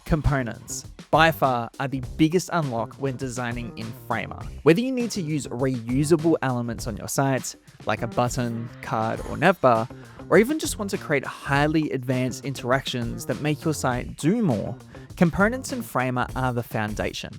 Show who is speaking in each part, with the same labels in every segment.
Speaker 1: Components, by far, are the biggest unlock when designing in Framer. Whether you need to use reusable elements on your site, like a button, card, or navbar, or even just want to create highly advanced interactions that make your site do more, components in Framer are the foundation.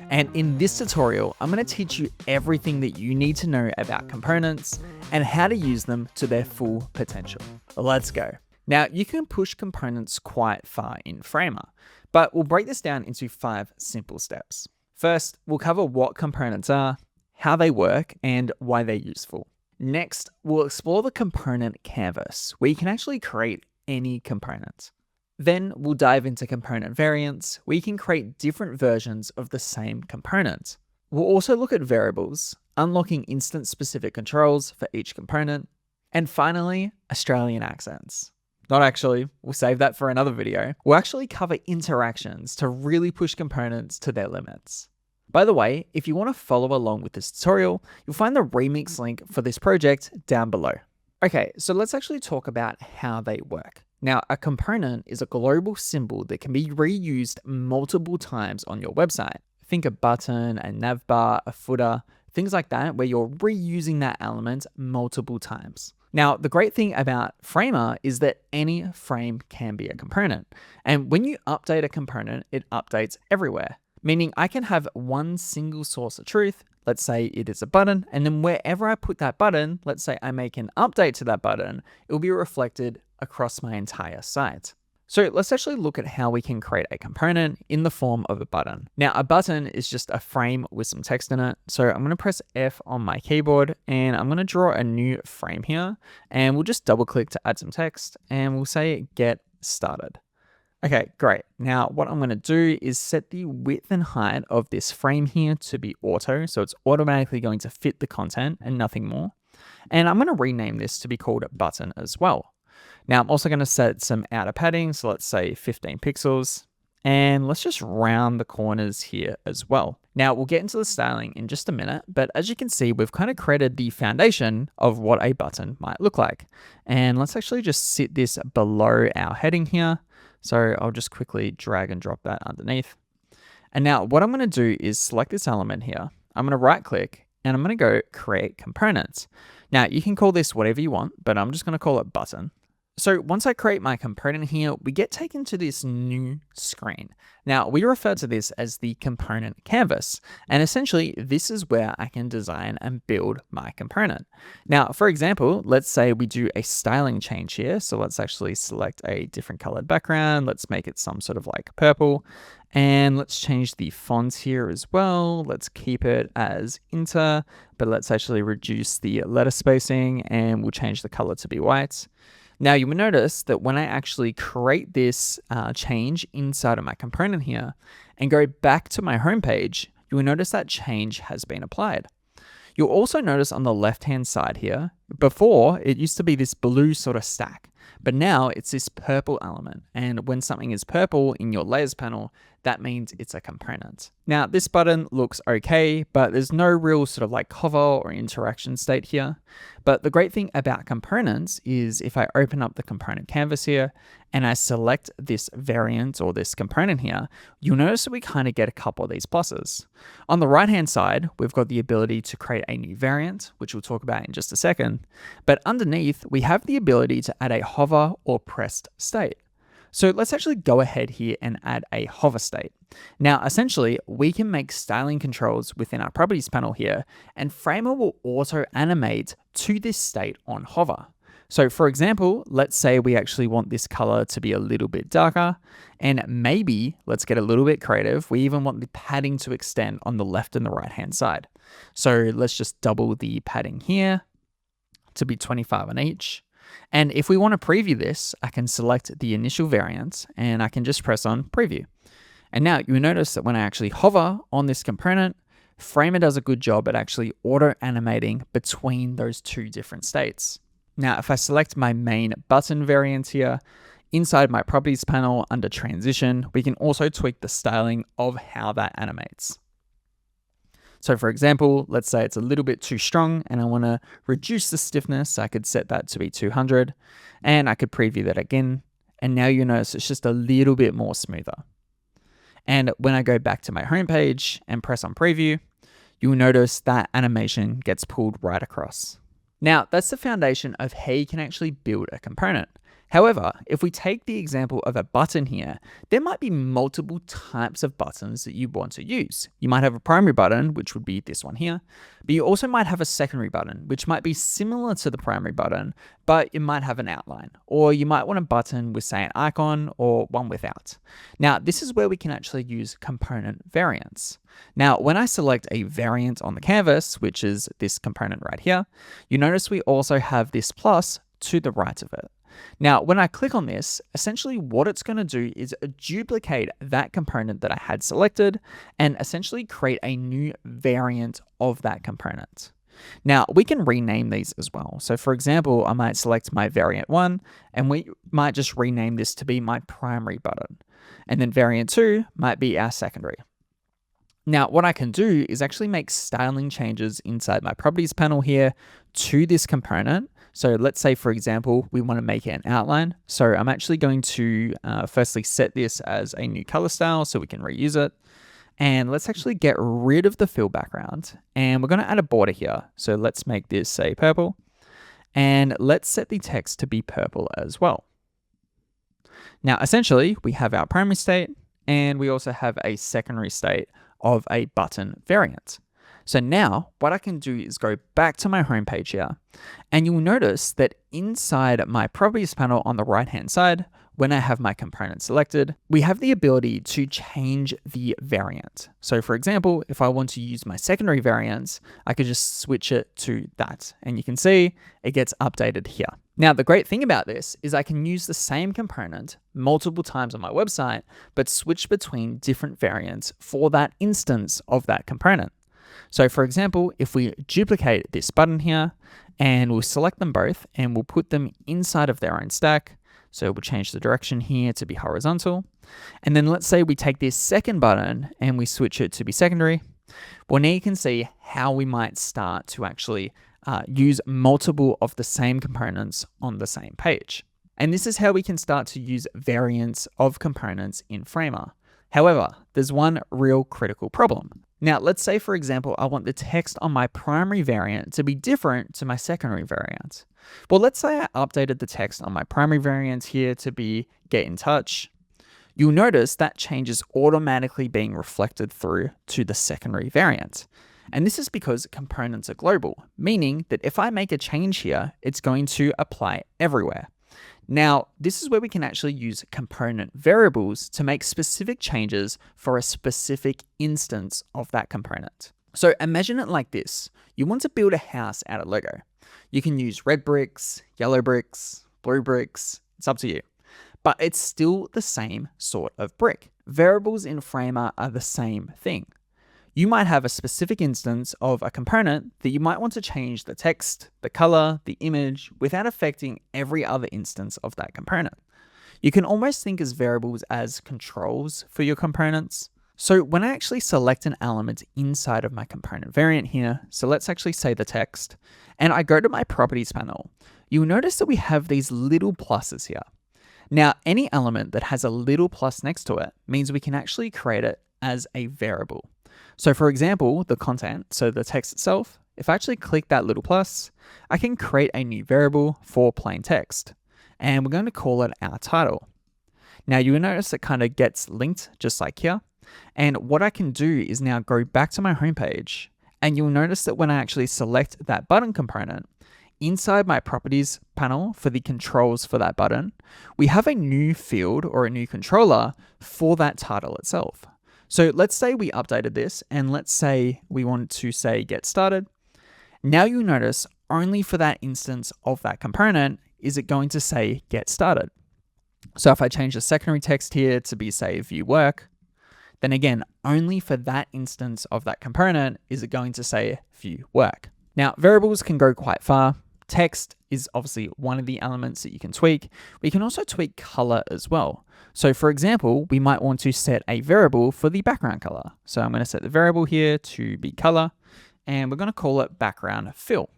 Speaker 1: And in this tutorial, I'm going to teach you everything that you need to know about components and how to use them to their full potential. Let's go. Now, you can push components quite far in Framer, but we'll break this down into 5 simple steps. First, we'll cover what components are, how they work, and why they're useful. Next, we'll explore the component canvas, where you can actually create any component. Then we'll dive into component variants, where you can create different versions of the same component. We'll also look at variables, unlocking instance-specific controls for each component, and finally, Australian accents. Not actually, we'll save that for another video. We'll actually cover interactions to really push components to their limits. By the way, if you want to follow along with this tutorial, you'll find the remix link for this project down below. Okay, so let's actually talk about how they work. Now, a component is a global symbol that can be reused multiple times on your website. Think a button, a navbar, a footer, things like that, where you're reusing that element multiple times. Now, the great thing about Framer is that any frame can be a component. And when you update a component, it updates everywhere. Meaning I can have one single source of truth, let's say it is a button, and then wherever I put that button, let's say I make an update to that button, it will be reflected across my entire site. So let's actually look at how we can create a component in the form of a button. Now, a button is just a frame with some text in it. So I'm going to press F on my keyboard and I'm going to draw a new frame here, and we'll just double click to add some text and we'll say get started. Okay, great. Now what I'm going to do is set the width and height of this frame here to be auto. So it's automatically going to fit the content and nothing more. And I'm going to rename this to be called a button as well. Now I'm also going to set some outer padding. So let's say 15 pixels, and let's just round the corners here as well. Now we'll get into the styling in just a minute, but as you can see, we've kind of created the foundation of what a button might look like. And let's actually just sit this below our heading here. So I'll just quickly drag and drop that underneath. And now what I'm going to do is select this element here. I'm going to right click and I'm going to go create components. Now you can call this whatever you want, but I'm just going to call it button. So once I create my component here, we get taken to this new screen. Now we refer to this as the component canvas. And essentially this is where I can design and build my component. Now, for example, let's say we do a styling change here. So let's actually select a different colored background. Let's make it some sort of like purple. And let's change the fonts here as well. Let's keep it as inter, but let's actually reduce the letter spacing and we'll change the color to be white. Now you will notice that when I actually create this change inside of my component here and go back to my home page, you will notice that change has been applied. You'll also notice on the left-hand side here, before it used to be this blue sort of stack, but now it's this purple element. And when something is purple in your layers panel, that means it's a component. Now this button looks okay, but there's no real sort of like hover or interaction state here. But the great thing about components is if I open up the component canvas here and I select this variant or this component here, you'll notice that we kind of get a couple of these pluses. On the right-hand side, we've got the ability to create a new variant, which we'll talk about in just a second. But underneath, we have the ability to add a hover or pressed state. So let's actually go ahead here and add a hover state. Now, essentially, we can make styling controls within our properties panel here, and Framer will auto animate to this state on hover. So for example, let's say we actually want this color to be a little bit darker, and maybe let's get a little bit creative. We even want the padding to extend on the left and the right-hand side. So let's just double the padding here to be 25 on each. And if we want to preview this, I can select the initial variant and I can just press on preview. And now you'll notice that when I actually hover on this component, Framer does a good job at actually auto animating between those two different states. Now, if I select my main button variant here, inside my properties panel under transition, we can also tweak the styling of how that animates. So for example, let's say it's a little bit too strong and I want to reduce the stiffness. I could set that to be 200 and I could preview that again. And now you notice it's just a little bit more smoother. And when I go back to my homepage and press on preview, you'll notice that animation gets pulled right across. Now, that's the foundation of how you can actually build a component. However, if we take the example of a button here, there might be multiple types of buttons that you want to use. You might have a primary button, which would be this one here, but you also might have a secondary button, which might be similar to the primary button, but it might have an outline, or you might want a button with, say, an icon or one without. Now, this is where we can actually use component variants. Now, when I select a variant on the canvas, which is this component right here, you notice we also have this plus to the right of it. Now, when I click on this, essentially what it's going to do is duplicate that component that I had selected and essentially create a new variant of that component. Now, we can rename these as well. So for example, I might select my variant 1 and we might just rename this to be my primary button. And then variant 2 might be our secondary. Now, what I can do is actually make styling changes inside my properties panel here to this component. So let's say, for example, we want to make it an outline. So I'm actually going to firstly set this as a new color style so we can reuse it. And let's actually get rid of the fill background. And we're going to add a border here. So let's make this say purple. And let's set the text to be purple as well. Now, essentially, we have our primary state and we also have a secondary state of a button variant. So now what I can do is go back to my homepage here, and you'll notice that inside my properties panel on the right-hand side, when I have my component selected, we have the ability to change the variant. So for example, if I want to use my secondary variants, I could just switch it to that. And you can see it gets updated here. Now, the great thing about this is I can use the same component multiple times on my website, but switch between different variants for that instance of that component. So for example, if we duplicate this button here and we'll select them both and we'll put them inside of their own stack. So we'll change the direction here to be horizontal. And then let's say we take this second button and we switch it to be secondary. Well, now you can see how we might start to actually use multiple of the same components on the same page. And this is how we can start to use variants of components in Framer. However, there's one real critical problem. Now, let's say, for example, I want the text on my primary variant to be different to my secondary variant. Well, let's say I updated the text on my primary variant here to be get in touch. You'll notice that change is automatically being reflected through to the secondary variant. And this is because components are global, meaning that if I make a change here, it's going to apply everywhere. Now, this is where we can actually use component variables to make specific changes for a specific instance of that component. So imagine it like this. You want to build a house out of Lego. You can use red bricks, yellow bricks, blue bricks. It's up to you. But it's still the same sort of brick. Variables in Framer are the same thing. You might have a specific instance of a component that you might want to change the text, the color, the image without affecting every other instance of that component. You can almost think as variables as controls for your components. So when I actually select an element inside of my component variant here, so let's actually say the text, and I go to my properties panel, you'll notice that we have these little pluses here. Now, any element that has a little plus next to it means we can actually create it as a variable. So for example, the content, so the text itself, if I actually click that little plus, I can create a new variable for plain text. And we're going to call it our title. Now you'll notice it kind of gets linked just like here. And what I can do is now go back to my homepage, and you'll notice that when I actually select that button component, inside my properties panel for the controls for that button, we have a new field or a new controller for that title itself. So let's say we updated this and let's say we want to say get started. Now you'll notice only for that instance of that component is it going to say get started. So if I change the secondary text here to be say view work, then again, only for that instance of that component is it going to say view work. Now variables can go quite far. Text is obviously one of the elements that you can tweak. We can also tweak color as well. So for example, we might want to set a variable for the background color. So I'm going to set the variable here to be color, and we're going to call it background fill.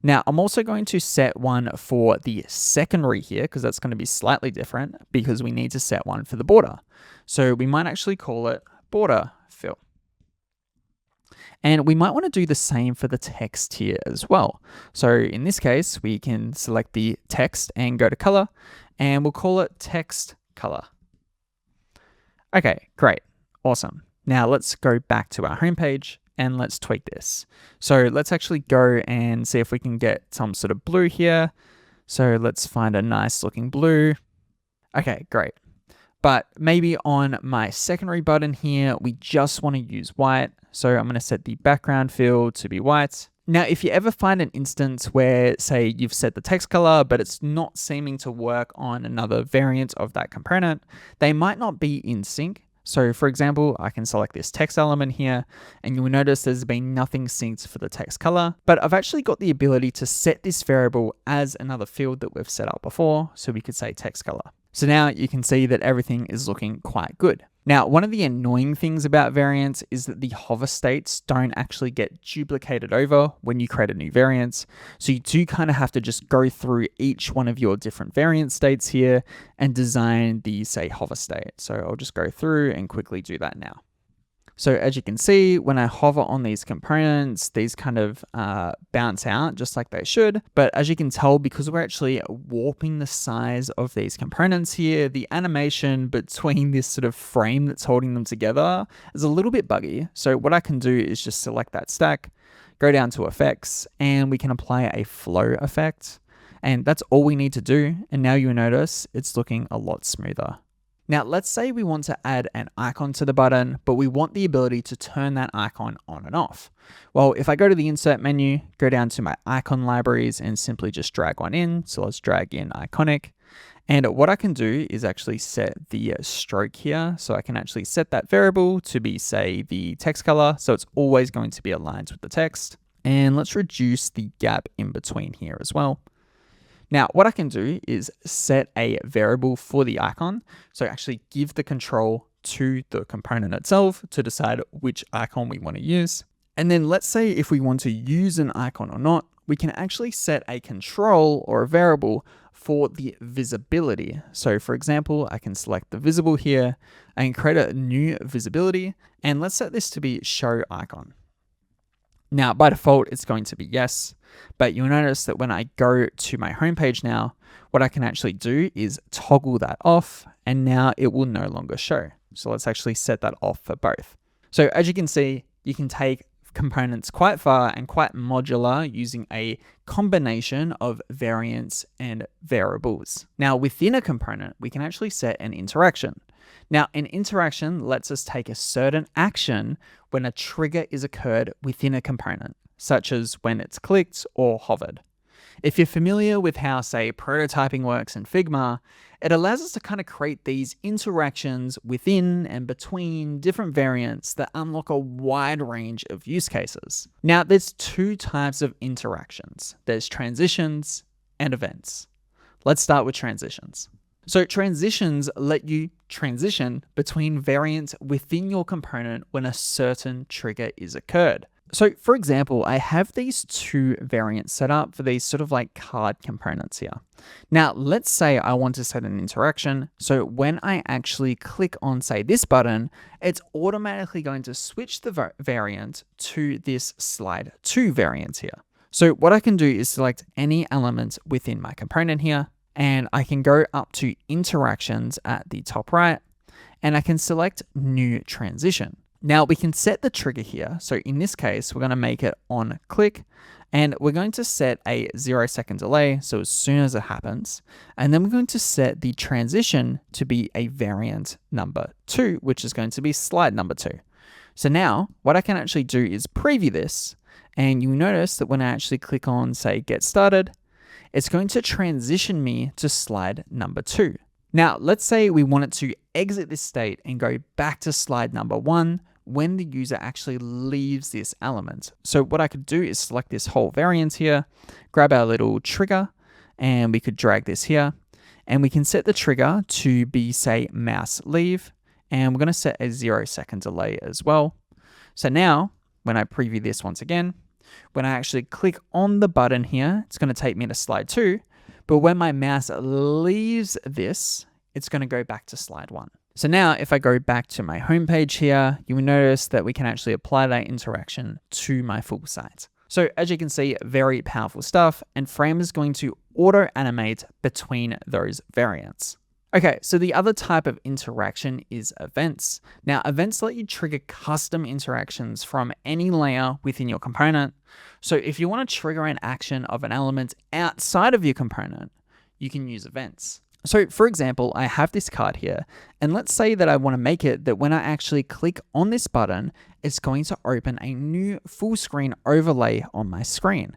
Speaker 1: Now, I'm also going to set one for the secondary here because that's going to be slightly different because we need to set one for the border. So we might actually call it border fill. And we might want to do the same for the text here as well. So in this case, we can select the text and go to color, and we'll call it text color. Okay, great, awesome. Now let's go back to our homepage and let's tweak this. So let's actually go and see if we can get some sort of blue here. So let's find a nice looking blue. Okay, great. But maybe on my secondary button here, we just want to use white. So I'm going to set the background fill to be white. Now, if you ever find an instance where, say, you've set the text color, but it's not seeming to work on another variant of that component, they might not be in sync. So for example, I can select this text element here, and you'll notice there's been nothing synced for the text color, but I've actually got the ability to set this variable as another field that we've set up before. So we could say text color. So now you can see that everything is looking quite good. Now, one of the annoying things about variants is that the hover states don't actually get duplicated over when you create a new variant. So you do kind of have to just go through each one of your different variant states here and design the, say, hover state. So I'll just go through and quickly do that now. So as you can see, when I hover on these components, these kind of bounce out just like they should. But as you can tell, because we're actually warping the size of these components here, the animation between this sort of frame that's holding them together is a little bit buggy. So what I can do is just select that stack, go down to effects, and we can apply a flow effect. And that's all we need to do. And now you'll notice it's looking a lot smoother. Now, let's say we want to add an icon to the button, but we want the ability to turn that icon on and off. Well, if I go to the insert menu, go down to my icon libraries and simply just drag one in. So let's drag in iconic. And what I can do is actually set the stroke here. So I can actually set that variable to be, say, the text color. So it's always going to be aligned with the text. And let's reduce the gap in between here as well. Now, what I can do is set a variable for the icon. So actually give the control to the component itself to decide which icon we want to use. And then let's say if we want to use an icon or not, we can actually set a control or a variable for the visibility. So for example, I can select the visible here and create a new visibility. And let's set this to be show icon. Now, by default, it's going to be yes, but you'll notice that when I go to my homepage now, what I can actually do is toggle that off, and now it will no longer show. So let's actually set that off for both. So as you can see, you can take components quite far and quite modular using a combination of variants and variables. Now, within a component, we can actually set an interaction. Now, an interaction lets us take a certain action when a trigger is occurred within a component, such as when it's clicked or hovered. If you're familiar with how, say, prototyping works in Figma, it allows us to kind of create these interactions within and between different variants that unlock a wide range of use cases. Now, there's two types of interactions. There's transitions and events. Let's start with transitions. So transitions let you transition between variants within your component when a certain trigger is occurred. So for example, I have these two variants set up for these sort of like card components here. Now, let's say I want to set an interaction. So when I actually click on, say, this button, it's automatically going to switch the variant to this slide to variant here. So what I can do is select any element within my component here, and I can go up to interactions at the top right, and I can select new transition. Now we can set the trigger here. So in this case, we're going to make it on click, and we're going to set a 0-second delay. So as soon as it happens, and then we're going to set the transition to be a variant number 2, which is going to be slide number 2. So now what I can actually do is preview this, and you'll notice that when I actually click on, say, get started, it's going to transition me to slide number 2. Now, let's say we wanted to exit this state and go back to slide number 1 when the user actually leaves this element. So what I could do is select this whole variant here, grab our little trigger, and we could drag this here, and we can set the trigger to be, say, mouse leave, and we're going to set a 0-second delay as well. So now, when I preview this once again, When I actually click on the button here, it's going to take me to slide 2. But when my mouse leaves this, it's going to go back to slide 1. So now if I go back to my homepage here, you will notice that we can actually apply that interaction to my full site. So as you can see, very powerful stuff, and Framer is going to auto animate between those variants. Okay, so the other type of interaction is events. Now, events let you trigger custom interactions from any layer within your component. So if you want to trigger an action of an element outside of your component, you can use events. So for example, I have this card here, and let's say that I want to make it that when I actually click on this button, it's going to open a new full screen overlay on my screen.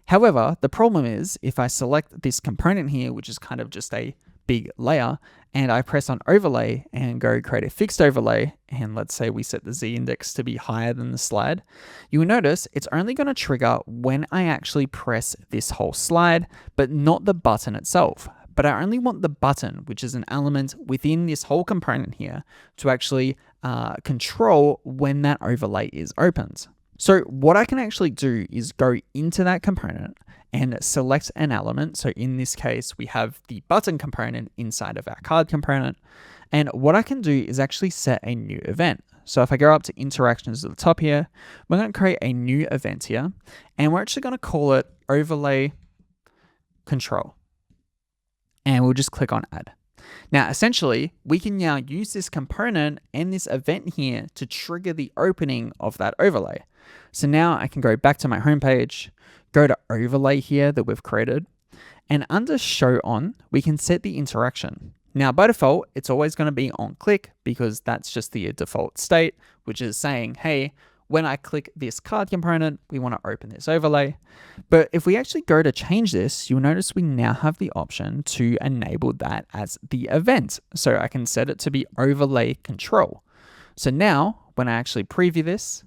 Speaker 1: However, the problem is if I select this component here, which is kind of just a big layer, and I press on overlay and go create a fixed overlay, and let's say we set the Z index to be higher than the slide, you will notice it's only going to trigger when I actually press this whole slide, but not the button itself. But I only want the button, which is an element within this whole component here, to actually control when that overlay is opened. So what I can actually do is go into that component and select an element. So in this case, we have the button component inside of our card component. And what I can do is actually set a new event. So if I go up to interactions at the top here, we're going to create a new event here, and we're actually going to call it overlay control. And we'll just click on add. Now, essentially, we can now use this component and this event here to trigger the opening of that overlay. So now I can go back to my homepage, go to overlay here that we've created, and under show on, we can set the interaction. Now, by default, it's always going to be on click because that's just the default state, which is saying, hey, when I click this card component, we want to open this overlay. But if we actually go to change this, you'll notice we now have the option to enable that as the event. So I can set it to be overlay control. So now when I actually preview this,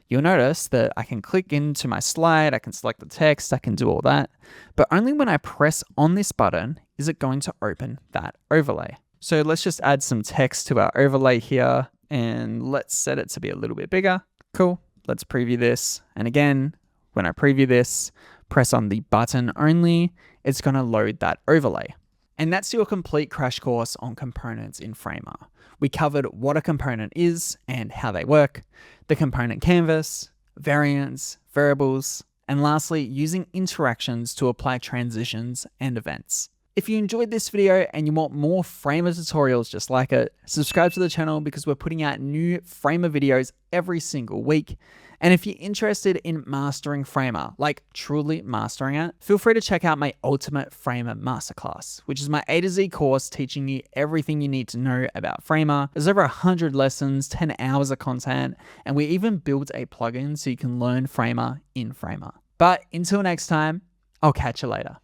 Speaker 1: you'll notice that I can click into my slide, I can select the text, I can do all that, but only when I press on this button is it going to open that overlay. So let's just add some text to our overlay here, and let's set it to be a little bit bigger. Cool, let's preview this. And again, when I preview this, press on the button only, it's gonna load that overlay. And that's your complete crash course on components in Framer. We covered what a component is and how they work, the component canvas, variants, variables, and lastly, using interactions to apply transitions and events. If you enjoyed this video and you want more Framer tutorials just like it, subscribe to the channel because we're putting out new Framer videos every single week. And if you're interested in mastering Framer, like truly mastering it, feel free to check out my Ultimate Framer Masterclass, which is my A to Z course teaching you everything you need to know about Framer. There's over 100 lessons, 10 hours of content, and we even built a plugin so you can learn Framer in Framer. But until next time, I'll catch you later.